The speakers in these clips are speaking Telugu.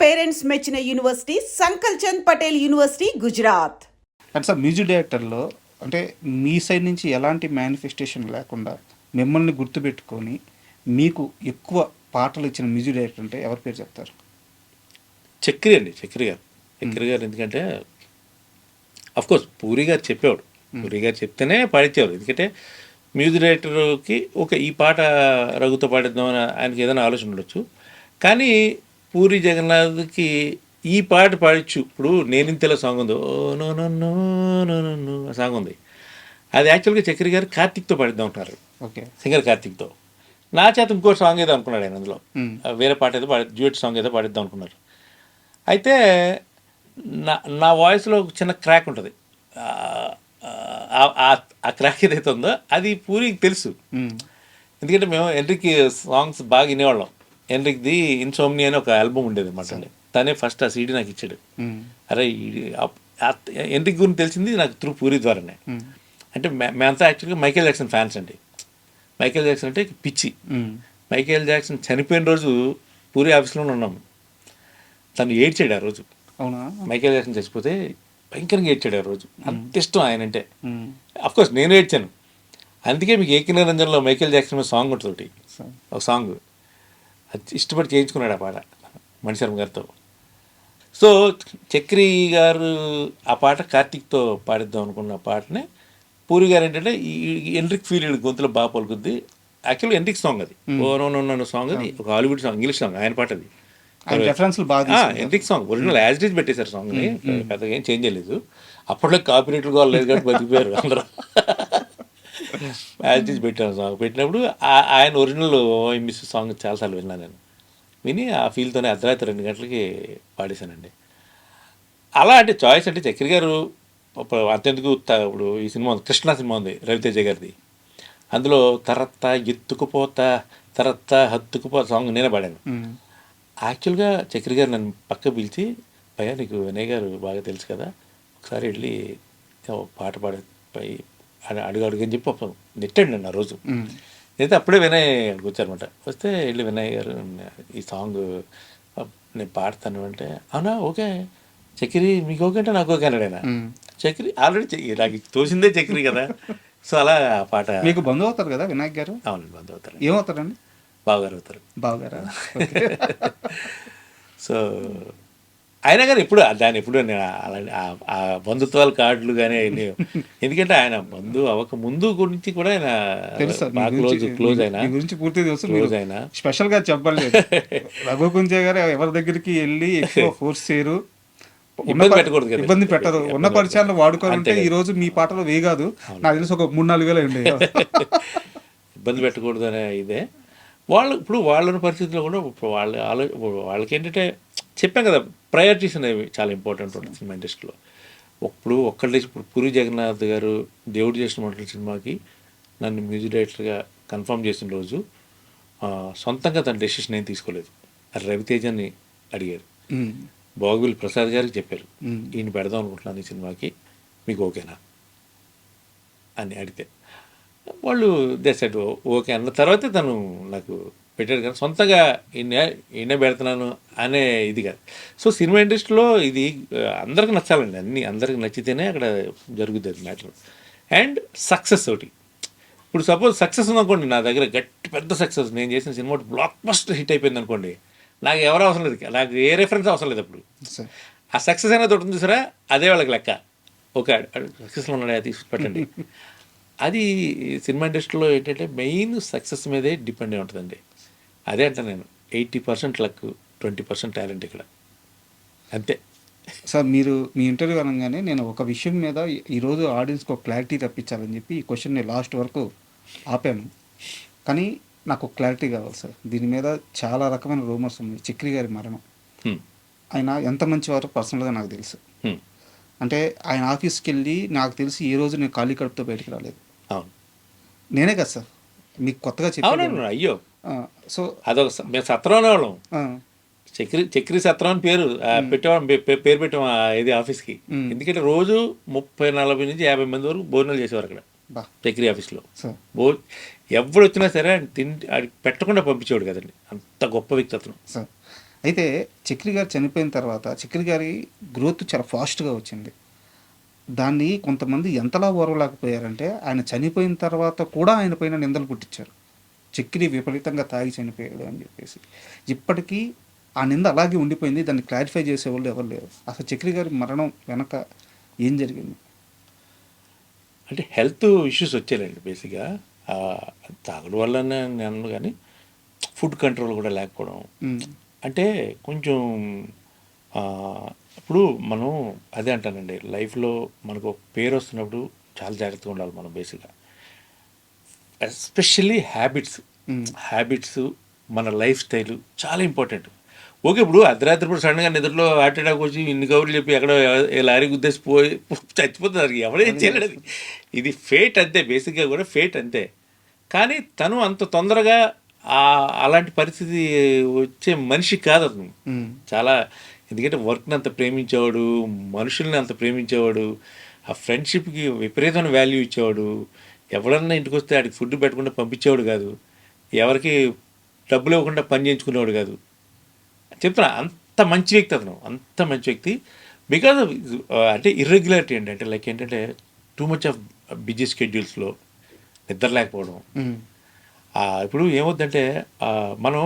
పేరెంట్స్ మెచ్చిన university Sankalchand Patel university Gujarat. And sir music డైరెక్టర్లో అంటే మీ సైడ్ నుంచి ఎలాంటి మేనిఫెస్టేషన్ లేకుండా మిమ్మల్ని గుర్తుపెట్టుకొని మీకు ఎక్కువ పాటలు ఇచ్చిన మ్యూజిక్ డైరెక్టర్ అంటే ఎవరి పేరు చెప్తారు? చక్రి అండి, చక్రి గారు ఎందుకంటే కోర్స్ పూరి గారు చెప్పేవాడు, పూరి గారు చెప్తేనే పాడించేవారు. ఎందుకంటే మ్యూజిక్ డైరెక్టర్కి ఈ పాట రఘుతో పాడిద్దామని ఆయనకి ఏదైనా ఆలోచన ఉండొచ్చు, కానీ పూరి జగన్నాథ్కి ఈ పాట పాడచ్చు. ఇప్పుడు నేనింతలో సాంగ్ ఉంది, oh no no no no no ఆ సాంగ్ ఉంది, అది యాక్చువల్గా చక్రి గారు కార్తిక్తో పాడిద్దాం అంటున్నారు. ఓకే, సింగర్ కార్తిక్తో. నా చేత ఇంకో సాంగ్ ఏదో అనుకున్నాడు ఆయన, అందులో వేరే పాట ఏదో డ్యూయట్ సాంగ్ ఏదో పాడిద్దాం అనుకున్నారు. అయితే నా వాయిస్లో ఒక చిన్న క్రాక్ ఉంటుంది. ఆ క్రాక్ ఏదైతే ఉందో అది పూరికి తెలుసు. ఎందుకంటే మేము ఎన్రిక్ సాంగ్స్ బాగా వినేవాళ్ళం. ఎన్రిక్ది ఇన్సోమ్ని అని ఒక ఆల్బమ్ ఉండేది అనమాట అండి. తనే ఫస్ట్ ఆ సీడీ నాకు ఇచ్చాడు. అరే ఎన్రిక్ గురించి తెలిసింది నాకు త్రూ పూరి ద్వారానే. అంటే మేమంతా యాక్చువల్గా మైకేల్ జాక్సన్ ఫ్యాన్స్ అండి. మైకేల్ జాక్సన్ అంటే పిచ్చి. మైకేల్ జాక్సన్ చనిపోయిన రోజు పూరి ఆఫీస్లోనే ఉన్నాము. తను ఏడ్చాడు ఆ రోజు. అవునా? మైకేల్ జాక్సన్ చచ్చిపోతే భయంకరంగా ఏడ్చాడు ఆ రోజు. అంత ఇష్టం ఆయన అంటే. అఫ్కోర్స్ నేను ఏడ్చాను. అందుకే మీకు ఏకనిరంజన్లో మైకేల్ జాక్సన్ మీద సాంగ్ ఉంటుంది, ఒక సాంగ్ అది ఇష్టపడి చేయించుకున్నాడు ఆ పాట మణిశర్మ గారితో. సో చక్రి గారు ఆ పాట కార్తీక్తో పాడిద్దాం అనుకున్న పాటనే పూరి గారు ఏంటంటే ఈ ఎన్రిక్ ఫీల్ గొంతులో బాగా పలుకుద్ది. యాక్చువల్గా ఎన్రిక్ సాంగ్ అది, oh no no no song, అది ఒక హాలీవుడ్ సాంగ్, ఇంగ్లీష్ సాంగ్, ఆయన పాట అది. Enrique song original as it is పెట్టేశారు సాంగ్ని, పెద్దగా ఏం చేంజ్ చేయలేదు. అప్పట్లో కాపీరైట్లు కూడా లేదు కాబట్టి బతికిపోయారు అందరూ. యాజ్ ఇట్ ఈజ్ పెట్టాను సాంగ్. పెట్టినప్పుడు ఆయన ఒరిజినల్ మిస్ సాంగ్ చాలాసార్లు విన్నాను నేను. విని ఆ ఫీల్తోనే అర్ధరాత్రి 2 గంటలకి పాడేశానండి. అలా అంటే చాయిస్ అంటే చక్రి గారు అంతెందుకు. ఇప్పుడు ఈ సినిమా కృష్ణ సినిమా ఉంది రవితేజ గారిది, అందులో తరత్త ఎత్తుకుపోతా తరత్త హత్తుకుపోతా సాంగ్ నేనే పాడాను. యాక్చువల్గా చక్రి గారు నన్ను పక్క పిలిచి, భయ్యా నీకు వినయ్ గారు బాగా తెలుసు కదా, ఒకసారి వెళ్ళి పాట పాడే అడుగు అని చెప్పి నెట్టాడు నన్ను ఆ రోజు. అయితే అప్పుడే వినయ్ వచ్చారనమాట. వస్తే వెళ్ళి వినయ్ గారు ఈ సాంగ్ నేను పాడతాను అంటే, అవునా ఓకే చక్రి మీకు ఓకే అంటే నాకు ఓకే అన్నాడు ఆయన. చక్రి ఆల్రెడీ నాకు తోసిందే చక్రి కదా. సో అలా పాట. మీకు బంధువు అవుతారు కదా వినాయక్ గారు? అవునండి, బంధువు అవుతారు. ఏమవుతారండి? బావగారు అవుతారు. బావగారా? సో అయినా కానీ ఎప్పుడు దాన్ని ఎప్పుడు నేను ఆ బంధుత్వాల కార్డులు కానీ ఎందుకంటే ఆయన బంధువు అవ్వక ముందు గురించి కూడా ఆయన క్లోజ్ అయినా గురించి పూర్తి తెలుసు. క్లోజ్ అయినా స్పెషల్ గా చెప్పలేదు. రఘుకుంజ గారు ఎవరి దగ్గరికి వెళ్ళి ఎక్కువ ఫోర్స్ చేయరు, ఇబ్బంది పెట్టకూడదు కదా, ఇబ్బంది పెట్టరు. ఉన్న పరిచయాలు వాడుకోవాలంటే ఈ రోజు మీ పాటలు వేయగాదు నాకు తెలిసి ఒక 3-4 వేలు ఉండే. ఇబ్బంది పెట్టకూడదు అనే ఇదే ఇప్పుడు వాళ్ళ పరిస్థితుల్లో కూడా ఇప్పుడు వాళ్ళకి ఏంటంటే చెప్పాం కదా, ప్రయారిటీస్ అనేవి చాలా ఇంపార్టెంట్ ఉంటుంది సినిమా ఇండస్ట్రీలో. ఇప్పుడు పూరి జగన్నాథ్ గారు దేవుడు చేసిన వంటల సినిమాకి నన్ను మ్యూజిక్ డైరెక్టర్గా కన్ఫర్మ్ చేసిన రోజు సొంతంగా తన డెసిషన్ ఏం తీసుకోలేదు. అది రవితేజని అడిగారు, బాగుబిల్ ప్రసాద్ గారికి చెప్పారు, ఈయన పెడదాం అనుకుంటున్నాను ఈ సినిమాకి, మీకు ఓకేనా అని అడిగితే వాళ్ళు దేశాడు ఓకే అన్న తర్వాతే తను నాకు పెట్టాడు. కానీ సొంతంగా ఈయనే పెడుతున్నాను అనే ఇది కాదు. సో సినిమా ఇండస్ట్రీలో ఇది అందరికి నచ్చాలండి, అందరికి నచ్చితేనే అక్కడ జరుగుతుంది మ్యాటర్. అండ్ సక్సెస్ ఒకటి. ఇప్పుడు సపోజ్ సక్సెస్ ఉందనుకోండి, నా దగ్గర గట్టి పెద్ద సక్సెస్, నేను చేసిన సినిమా బ్లాక్ బస్టర్ హిట్ అయిపోయింది అనుకోండి, నాకు ఎవరు అవసరం లేదు, నాకు ఏ రెఫరెన్స్ అవసరం లేదు. అప్పుడు ఆ సక్సెస్ అనేది ఒకటి ఉంది చూసారా, అదే వాళ్ళకి లెక్క. ఓకే సక్సెస్లో ఉన్నాడు తీసుకు పెట్టండి. అది సినిమా ఇండస్ట్రీలో ఏంటంటే మెయిన్ సక్సెస్ మీదే డిపెండ్ అయి ఉంటుందండి. అదే అంటే నేను 80% లక్, 20% టాలెంట్ ఇక్కడ, అంతే. సార్ మీరు మీ ఇంటర్వ్యూ అనగానే నేను ఒక విషయం మీద ఈరోజు ఆడియన్స్కి ఒక క్లారిటీ తప్పించాలని చెప్పి ఈ క్వశ్చన్ని లాస్ట్ వరకు ఆపాను, కానీ నాకు క్లారిటీ కావాలి సార్. దీని మీద చాలా రకమైన రూమర్స్ ఉన్నాయి. చక్రి గారి మరణం, ఆయన ఎంత మంచివారో పర్సనల్గా నాకు తెలుసు. అంటే ఆయన ఆఫీస్కి వెళ్ళి నాకు తెలిసి ఏ రోజు నేను ఖాళీ కడుపుతో బయటకు రాలేదు. అవును, నేనే కదా సార్ మీకు కొత్తగా చెప్పాను. అయ్యో సో అదొక మేము సత్రం వాళ్ళం, చక్రి సత్రం అని పేరు పెట్టాం ఇది ఆఫీస్కి. ఎందుకంటే రోజు 30-40 నుంచి 50 మంది వరకు భోజనాలు చేసేవారు అక్కడ చక్రి ఆఫీస్లో. ఎవడు వచ్చినా సరే ఆయన పెట్టకుండా పంపించేవాడు కదండి, అంత గొప్ప వ్యక్తి అతను. అయితే చక్రి గారు చనిపోయిన తర్వాత చక్రి గారి గ్రోత్ చాలా ఫాస్ట్గా వచ్చింది. దాన్ని కొంతమంది ఎంతలా ఓర్వలేకపోయారంటే ఆయన చనిపోయిన తర్వాత కూడా ఆయన పైన నిందలు పుట్టించారు. చక్రి విపరీతంగా తాగి చనిపోయాడు అని చెప్పేసి. ఇప్పటికీ ఆ నింద అలాగే ఉండిపోయింది. దాన్ని క్లారిఫై చేసేవాళ్ళు ఎవరు లేరు. అసలు చక్రి గారి మరణం వెనక ఏం జరిగింది? అంటే హెల్త్ ఇష్యూస్ వచ్చాయండి బేసిక్గా. తాగడం వల్ల నేను కానీ ఫుడ్ కంట్రోల్ కూడా లేకపోవడం. అంటే కొంచెం ఇప్పుడు మనం అదే అంటానండి, లైఫ్లో మనకు ఒక పేరు వస్తున్నప్పుడు చాలా జాగ్రత్తగా ఉండాలి మనం బేసిక్గా. ఎస్పెషల్లీ హ్యాబిట్స్ మన లైఫ్ స్టైల్ చాలా ఇంపార్టెంట్. ఓకే, ఇప్పుడు అర్ధరాత్రి ఇప్పుడు సడన్గా నిద్రలో హార్ట్ అటాక్ వచ్చి ఇన్ని కబుర్లు చెప్పి ఎక్కడ లారీ గుద్దేసి పోయి చచ్చిపోతున్నారు. ఎవడేం చేయలేదు. ఇది ఫేట్ అంతే, బేసిక్గా కూడా ఫేట్ అంతే. కానీ తను అంత తొందరగా అలాంటి పరిస్థితి వచ్చే మనిషి కాదు అతను. చాలా, ఎందుకంటే వర్క్ని అంత ప్రేమించేవాడు, మనుషుల్ని అంత ప్రేమించేవాడు, ఆ ఫ్రెండ్షిప్కి విపరీతమైన వాల్యూ ఇచ్చేవాడు. ఎవరన్నా ఇంటికి వస్తే ఆడికి ఫుడ్ పెట్టకుండా పంపించేవాడు కాదు, ఎవరికి డబ్బులు ఇవ్వకుండా పని చేయించుకునేవాడు కాదు. చెప్తున్నా, అంత మంచి వ్యక్తి అతను, అంత మంచి వ్యక్తి. బికాజ్ అంటే ఇర్రెగ్యులారిటీ అండి, అంటే లైక్ ఏంటంటే టూ మచ్ ఆఫ్ బిజీ స్కెడ్యూల్స్లో నిద్ర లేకపోవడం. ఇప్పుడు ఏమవుద్దంటే మనం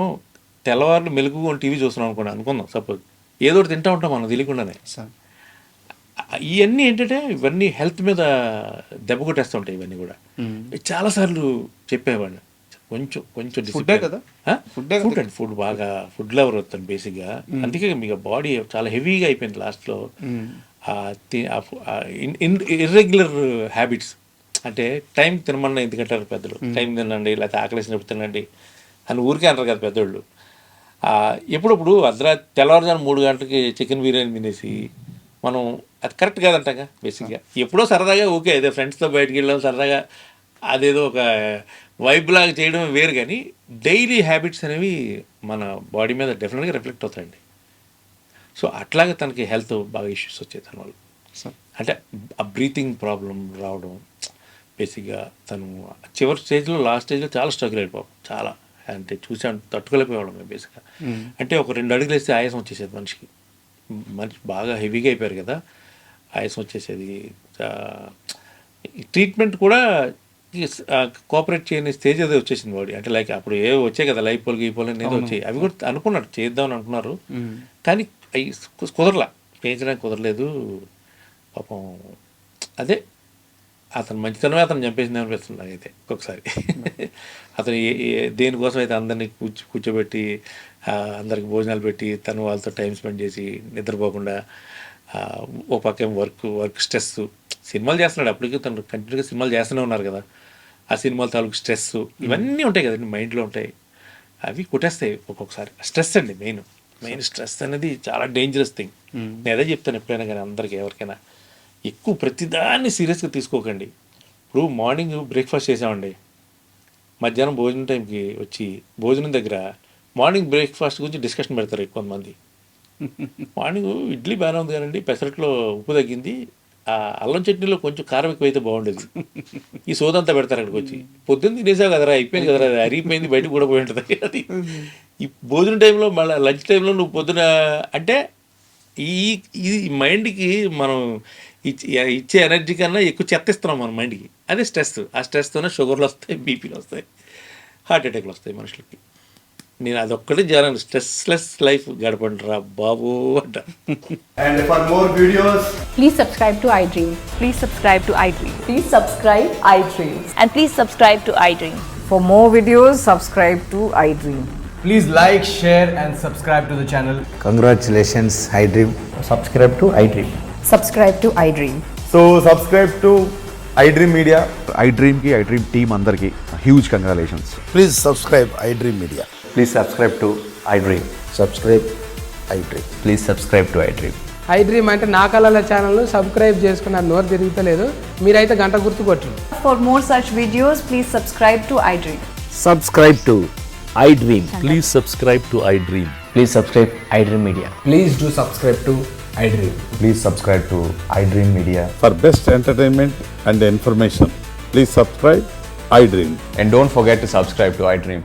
తెల్లవారులు మెలుగుగా టీవీ చూస్తున్నాం అనుకుందాం సపోజ్, ఏదో ఒకటి తింటూ ఉంటాం మనం తెలియకుండానే. ఇవన్నీ ఏంటంటే ఇవన్నీ హెల్త్ మీద దెబ్బ కొట్టేస్తూ ఉంటాయి. ఇవన్నీ కూడా చాలాసార్లు చెప్పేవాడిని, కొంచెం ఫుడ్ కదా, ఫుడ్ బాగా ఫుడ్ లవర్ అవుతాను బేసిక్గా. అందుకే మీకు బాడీ చాలా హెవీగా అయిపోయింది లాస్ట్లో. ఇర్రెగ్యులర్ హ్యాబిట్స్, అంటే టైం తినమన్నా ఎందుకంటారు పెద్దలు, టైం తినండి లేకపోతే ఆకలేసినప్పుడు తినండి అని ఊరికే అంటారు కదా పెద్దోళ్ళు. ఎప్పుడప్పుడు తెల్లవారుజాము 3 గంటలకి చికెన్ బిర్యానీ తినేసి మనం, అది కరెక్ట్ కాదంటాగా బేసిక్గా. ఎప్పుడో సరదాగా ఓకే, అదే ఫ్రెండ్స్తో బయటకు వెళ్ళాం సరదాగా, అదేదో ఒక వైబ్ లాగా చేయడం వేరు. కానీ డైలీ హ్యాబిట్స్ అనేవి మన బాడీ మీద డెఫినెట్గా రిఫ్లెక్ట్ అవుతాయండి. సో అట్లాగే తనకి హెల్త్ బాగా ఇష్యూస్ వచ్చాయి తన వాళ్ళు. అంటే ఆ బ్రీతింగ్ ప్రాబ్లం రావడం బేసిక్గా. తను చివరి స్టేజ్లో, లాస్ట్ స్టేజ్లో చాలా స్ట్రగుల్ అయిపోయాం. చాలా అంటే చూసాను, తట్టుకోలేకపోయాడు మేము బేసిక్గా. అంటే ఒక 2 అడుగులు వేస్తే ఆయాసం వచ్చేసేది మనిషి బాగా హెవీగా అయిపోయారు కదా, ఆయాసం వచ్చేసేది. ట్రీట్మెంట్ కూడా కోఆపరేట్ చేయని స్టేజ్ అదే వచ్చేసింది బాడీ. అంటే లైక్ అప్పుడు ఏవో వచ్చాయి కదా, లైఫ్ పోల్ గీపోల్ అనేది వచ్చాయి. అవి కూడా అనుకున్నారు చేద్దామని అనుకున్నారు, కానీ అవి పెంచడానికి కుదరలేదు పాపం. అదే అతను మంచితనమే అతను చంపేసింది అనిపిస్తుంది నాకైతే ఒక్కొక్కసారి. అతను దేనికోసం అయితే అందరినీ కూర్చోబెట్టి అందరికి భోజనాలు పెట్టి తను వాళ్ళతో టైం స్పెండ్ చేసి నిద్రపోకుండా, ఓ పక్క వర్క్ స్ట్రెస్, సినిమాలు చేస్తున్నాడు అప్పటికి, తను కంటిన్యూగా సినిమాలు చేస్తూనే ఉన్నారు కదా, ఆ సినిమాల తాలూకు స్ట్రెస్ ఇవన్నీ ఉంటాయి కదండి, మైండ్లో ఉంటాయి. అవి కొట్టేస్తాయి ఒక్కొక్కసారి. స్ట్రెస్ అండి మెయిన్ స్ట్రెస్ అనేది చాలా డేంజరస్ థింగ్. నేను అదే చెప్తాను ఎప్పుడైనా కానీ అందరికీ, ఎవరికైనా ఎక్కువ ప్రతిదాన్ని సీరియస్గా తీసుకోకండి. ఇప్పుడు మార్నింగ్ బ్రేక్ఫాస్ట్ చేసామండి, మధ్యాహ్నం భోజనం టైంకి వచ్చి భోజనం దగ్గర మార్నింగ్ బ్రేక్ఫాస్ట్ గురించి డిస్కషన్ పెడతారు ఎక్కువ మంది. మార్నింగ్ ఇడ్లీ బాగానే ఉంది కానండి, పెసరట్లో ఉప్పు తగ్గింది, అల్లం చట్నీలో కొంచెం కారం ఎక్కువైతే బాగుండేది, ఈ సోదంతా పెడతారు అక్కడికి వచ్చి. పొద్దున్న తినేసావు కదరా, అయిపోయింది కదరా, అది అరిగిపోయింది, బయటకు కూడా పోయి ఉంటుంది అది. ఈ భోజనం టైంలో మళ్ళీ లంచ్ టైంలో నువ్వు పొద్దున అంటే ఈ మైండ్కి మనం ఇచ్చే ఎనర్జీ కన్నా ఎక్కువ చెత్త ఇస్తున్నాం మన మైండ్కి. అదే స్ట్రెస్. ఆ స్ట్రెస్తోనే షుగర్లు వస్తాయి, బీపీలు వస్తాయి, హార్ట్ అటాక్లు వస్తాయి మనుషులకి. నేను అదొక్కటే జరగను, స్ట్రెస్లెస్ లైఫ్ గడపండి రా బాబు అంట. And for more videos, Please subscribe to iDream. Please subscribe to iDream. Please subscribe iDream. And please subscribe to iDream. For more videos, subscribe to iDream. please like, share and subscribe to the channel. Congratulations, iDream. Subscribe to iDream. Subscribe to iDream. So subscribe to iDream Media. iDream ki iDream team andarki huge congratulations. Please subscribe iDream Media. Please subscribe to iDream. Subscribe iDream. Please subscribe to iDream. iDream అంటే నా కళల ఛానల్ను సబ్స్క్రైబ్ చేసుకున్న నోరు తిరుగుతలేదు, మీరైతే గంట గుర్తు కొట్టండి. For more such videos, please subscribe to iDream. Subscribe to iDream. Please subscribe to iDream. Please subscribe iDream Media. Please do subscribe to iDream. Please subscribe to iDream Media. For best entertainment and information, please subscribe iDream. And don't forget to subscribe to iDream.